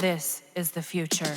This is the future.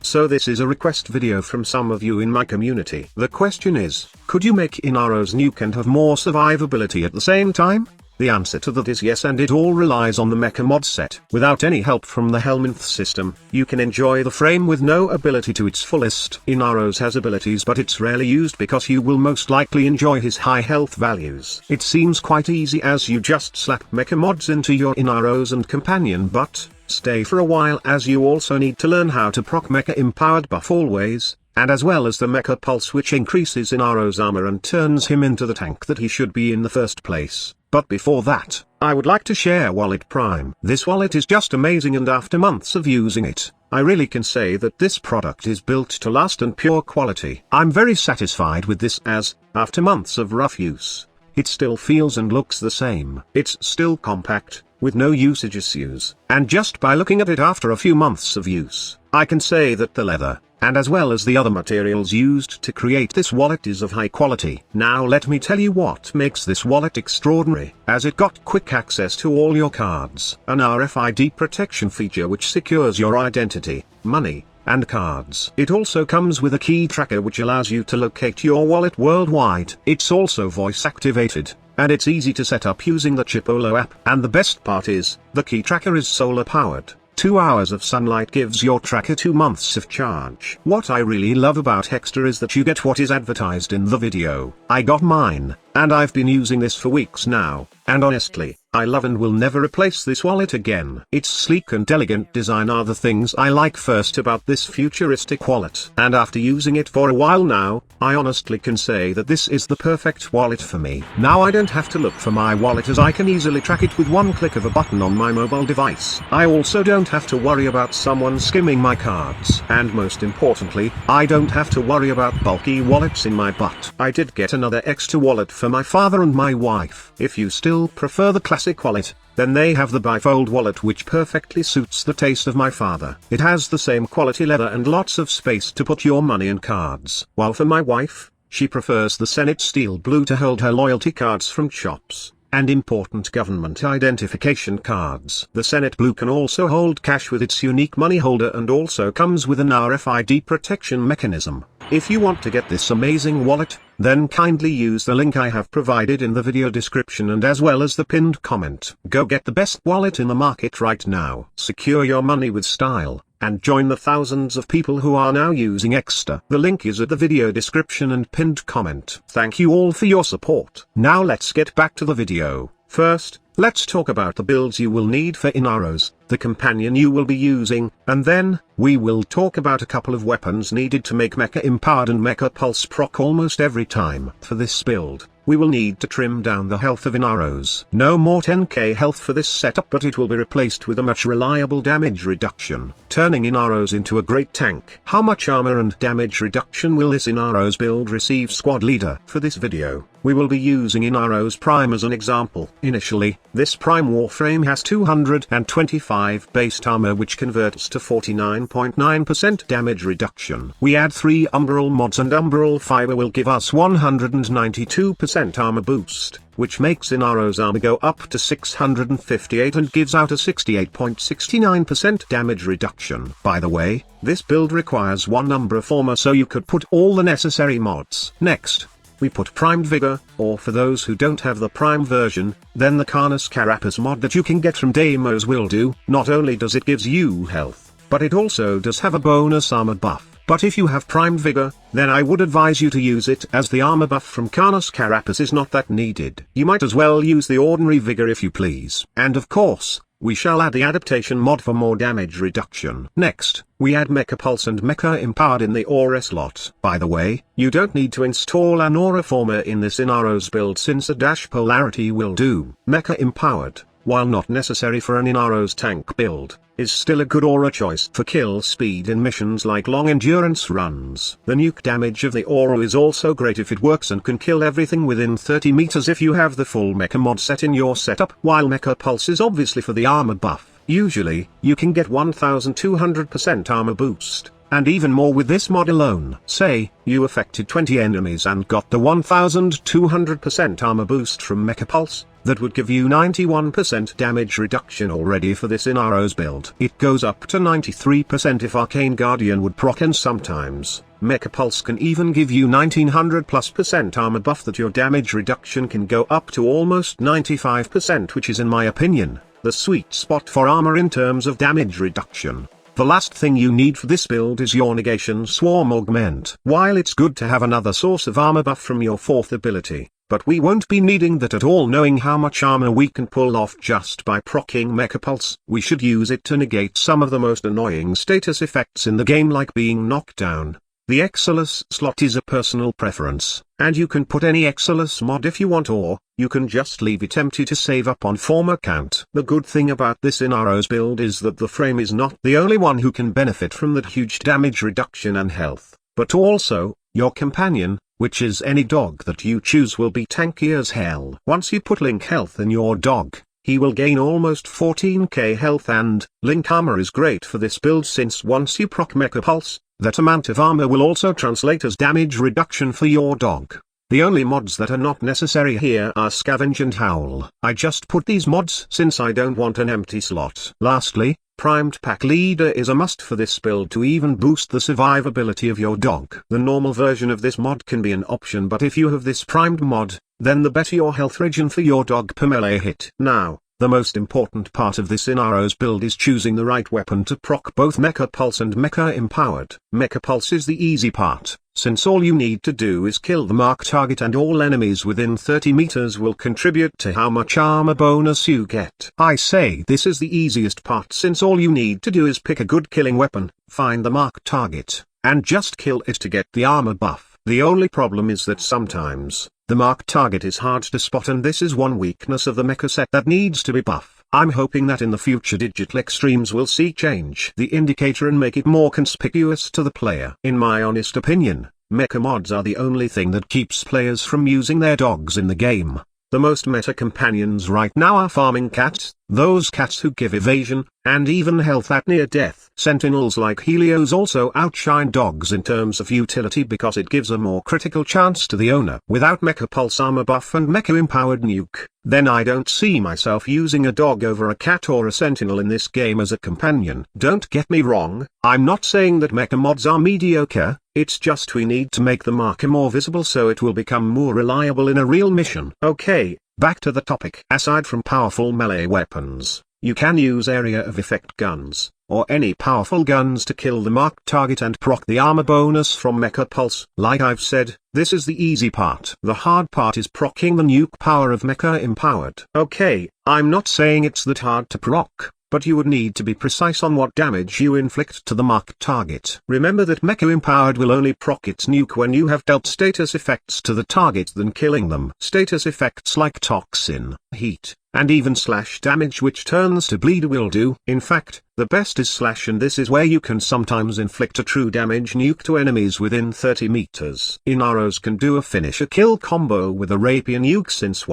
So this is a request video from some of you in my community. The question is, could you make Inaros nuke and have more survivability at the same time? The answer to that is yes, and it all relies on the mecha mod set. Without any help from the Helminth system, you can enjoy the frame with no ability to its fullest. Inaros has abilities, but it's rarely used because you will most likely enjoy his high health values. It seems quite easy as you just slap mecha mods into your Inaros and companion, but stay for a while as you also need to learn how to proc mecha empowered buff always, and as well as the mecha pulse, which increases Inaros armor and turns him into the tank that he should be in the first place. But before that, I would like to share Wallet Prime. This wallet is just amazing, and after months of using it, I really can say that this product is built to last and pure quality. I'm very satisfied with this as, after months of rough use, it still feels and looks the same. It's still compact, with no usage issues, and just by looking at it after a few months of use, I can say that the leather, and as well as the other materials used to create this wallet, is of high quality. Now let me tell you what makes this wallet extraordinary, as it got quick access to all your cards, an RFID protection feature which secures your identity, money, and cards. It also comes with a key tracker which allows you to locate your wallet worldwide. It's also voice activated, and it's easy to set up using the Chipolo app. And the best part is, the key tracker is solar powered. 2 hours of sunlight gives your tracker 2 months of charge. What I really love about Hexter is that you get what is advertised in the video. I got mine, and I've been using this for weeks now, and honestly, I love and will never replace this wallet again. Its sleek and elegant design are the things I like first about this futuristic wallet. And after using it for a while now, I honestly can say that this is the perfect wallet for me. Now I don't have to look for my wallet, as I can easily track it with one click of a button on my mobile device. I also don't have to worry about someone skimming my cards. And most importantly, I don't have to worry about bulky wallets in my butt. I did get another extra wallet for my father and my wife. If you still prefer the classic wallet, then they have the bifold wallet, which perfectly suits the taste of my father. It has the same quality leather and lots of space to put your money and cards. While for my wife, she prefers the Senate Steel Blue to hold her loyalty cards from shops and important government identification cards. The Senate Blue can also hold cash with its unique money holder, and also comes with an RFID protection mechanism. If you want to get this amazing wallet, then kindly use the link I have provided in the video description and as well as the pinned comment. Go get the best wallet in the market right now. Secure your money with style, and join the thousands of people who are now using Hexter. The link is at the video description and pinned comment. Thank you all for your support. Now let's get back to the video. First, let's talk about the builds you will need for Inaros, the companion you will be using, and then, we will talk about a couple of weapons needed to make mecha empowered and mecha pulse proc almost every time. For this build, we will need to trim down the health of Inaros. No more 10k health for this setup, but it will be replaced with a much reliable damage reduction, turning Inaros into a great tank. How much armor and damage reduction will this Inaros build receive, squad leader? For this video, we will be using Inaros Prime as an example. Initially, this Prime Warframe has 225 base armor, which converts to 49.9% damage reduction. We add 3 Umbral mods, and Umbral Fiber will give us 192% armor boost, which makes Inaros armor go up to 658 and gives out a 68.69% damage reduction. By the way, this build requires 1 Umbra Former, so you could put all the necessary mods. Next, we put Primed Vigor, or for those who don't have the Prime version, then the Carnus Carapace mod that you can get from demos will do. Not only does it gives you health, but it also does have a bonus armor buff. But if you have Primed Vigor, then I would advise you to use it, as the armor buff from Carnus Carapace is not that needed. You might as well use the ordinary Vigor if you please. And of course, we shall add the adaptation mod for more damage reduction. Next, we add Mecha Pulse and Mecha Empowered in the Aura slot. By the way, you don't need to install an Aura Former in this Inaros build, since a dash polarity will do. Mecha Empowered, while not necessary for an Inaros tank build, is still a good aura choice for kill speed in missions like long endurance runs. The nuke damage of the aura is also great if it works and can kill everything within 30 meters if you have the full mecha mod set in your setup, while Mecha Pulse is obviously for the armor buff. Usually, you can get 1200% armor boost, and even more with this mod alone. Say, you affected 20 enemies and got the 1200% armor boost from Mecha Pulse, that would give you 91% damage reduction already for this Inaros build. It goes up to 93% if Arcane Guardian would proc, and sometimes Mecha Pulse can even give you 1900+% armor buff that your damage reduction can go up to almost 95%, which is, in my opinion, the sweet spot for armor in terms of damage reduction. The last thing you need for this build is your Negation Swarm Augment. While it's good to have another source of armor buff from your 4th ability, but we won't be needing that at all, knowing how much armor we can pull off just by proccing Mecha Pulse. We should use it to negate some of the most annoying status effects in the game, like being knocked down. The Exilus slot is a personal preference, and you can put any Exilus mod if you want, or you can just leave it empty to save up on former count. The good thing about this Inaros build is that the frame is not the only one who can benefit from that huge damage reduction and health, but also, your companion, which is any dog that you choose, will be tanky as hell. Once you put Link Health in your dog, he will gain almost 14k health, and Link Armor is great for this build, since once you proc Mecha Pulse, that amount of armor will also translate as damage reduction for your dog. The only mods that are not necessary here are Scavenge and Howl. I just put these mods since I don't want an empty slot. Lastly, Primed Pack Leader is a must for this build to even boost the survivability of your dog. The normal version of this mod can be an option, but if you have this primed mod, then the better your health regen for your dog per melee hit. Now, the most important part of this Inaros build is choosing the right weapon to proc both Mecha Pulse and Mecha Empowered. Mecha Pulse is the easy part, since all you need to do is kill the marked target and all enemies within 30 meters will contribute to how much armor bonus you get. I say this is the easiest part, since all you need to do is pick a good killing weapon, find the marked target, and just kill it to get the armor buff. The only problem is that sometimes the marked target is hard to spot, and this is one weakness of the mecha set that needs to be buffed. I'm hoping that in the future Digital Extremes will see change the indicator and make it more conspicuous to the player. In my honest opinion, mecha mods are the only thing that keeps players from using their dogs in the game. The most meta companions right now are farming cats, those cats who give evasion, and even health at near death. Sentinels like Helios also outshine dogs in terms of utility because it gives a more critical chance to the owner. Without Mecha Pulse armor buff and Mecha Empowered nuke, then I don't see myself using a dog over a cat or a sentinel in this game as a companion. Don't get me wrong, I'm not saying that mecha mods are mediocre, it's just we need to make the marker more visible so it will become more reliable in a real mission. Okay, back to the topic. Aside from powerful melee weapons, you can use area of effect guns, or any powerful guns to kill the marked target and proc the armor bonus from Mecha Pulse. Like I've said, this is the easy part. The hard part is proccing the nuke power of Mecha Empowered. Okay, I'm not saying it's that hard to proc, but you would need to be precise on what damage you inflict to the marked target. Remember that Mecha Empowered will only proc its nuke when you have dealt status effects to the target than killing them. Status effects like Toxin, Heat, and even Slash damage, which turns to Bleed, will do. In fact, the best is Slash, and this is where you can sometimes inflict a true damage nuke to enemies within 30 meters. Inaros can do a finisher kill combo with a Rapier nuke since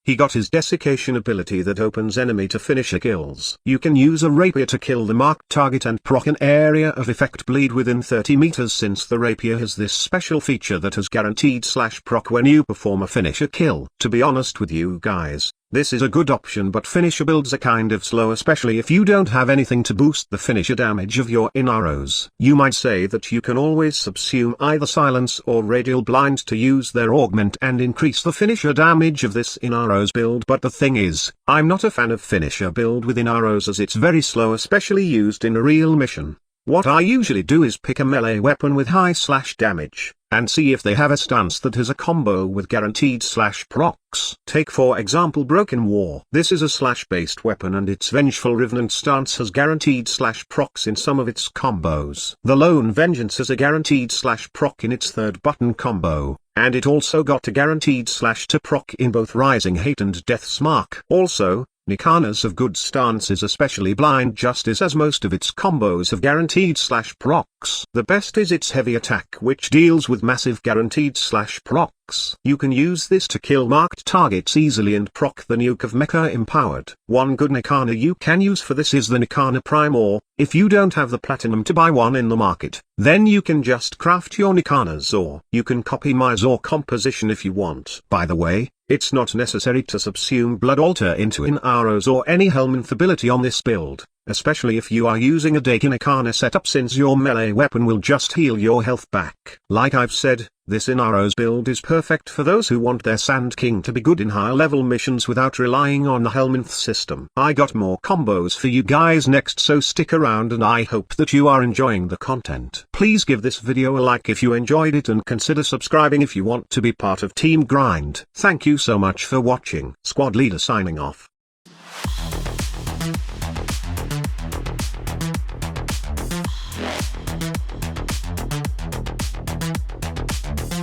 he got his desiccation ability that opens enemy to finisher kills. You can use a rapier to kill the marked target and proc an area of effect bleed within 30 meters, since the rapier has this special feature that has guaranteed slash proc when you perform a finisher kill. To be honest with you guys, this is a good option, but finisher builds are kind of slow, especially if you don't have anything to boost the finisher damage of your Inaros. You might say that you can always subsume either Silence or Radial Blind to use their augment and increase the finisher damage of this Inaros build, but the thing is, I'm not a fan of finisher build with Inaros as it's very slow, especially used in a real mission. What I usually do is pick a melee weapon with high slash damage, and see if they have a stance that has a combo with guaranteed slash procs. Take for example Broken War. This is a slash-based weapon, and its Vengeful Revenant stance has guaranteed slash procs in some of its combos. The Lone Vengeance has a guaranteed slash proc in its third button combo, and it also got a guaranteed slash to proc in both Rising Hate and Death's Mark. Also, Nikana's of good stance is especially Blind Justice, as most of its combos have guaranteed slash procs. The best is its heavy attack, which deals with massive guaranteed slash procs. procs. You can use this to kill marked targets easily and proc the nuke of Mecha Empowered. One good Nikana you can use for this is the Nikana Prime, or, if you don't have the platinum to buy one in the market, then you can just craft your Nikanas, or you can copy my Zor composition if you want. By the way, it's not necessary to subsume Blood Altar into Inaros or any Helminth ability on this build, especially if you are using a Nikana setup, since your melee weapon will just heal your health back. Like I've said, this Inaros build is perfect for those who want their Sand King to be good in higher level missions without relying on the Helminth system. I got more combos for you guys next, so stick around and I hope that you are enjoying the content. Please give this video a like if you enjoyed it and consider subscribing if you want to be part of Team Grind. Thank you so much for watching. Squad Leader signing off.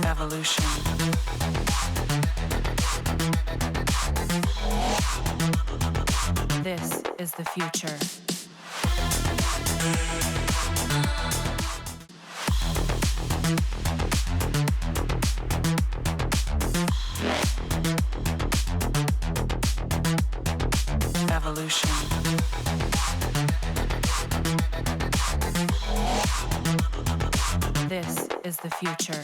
Evolution. This is the future. Evolution. This is the future.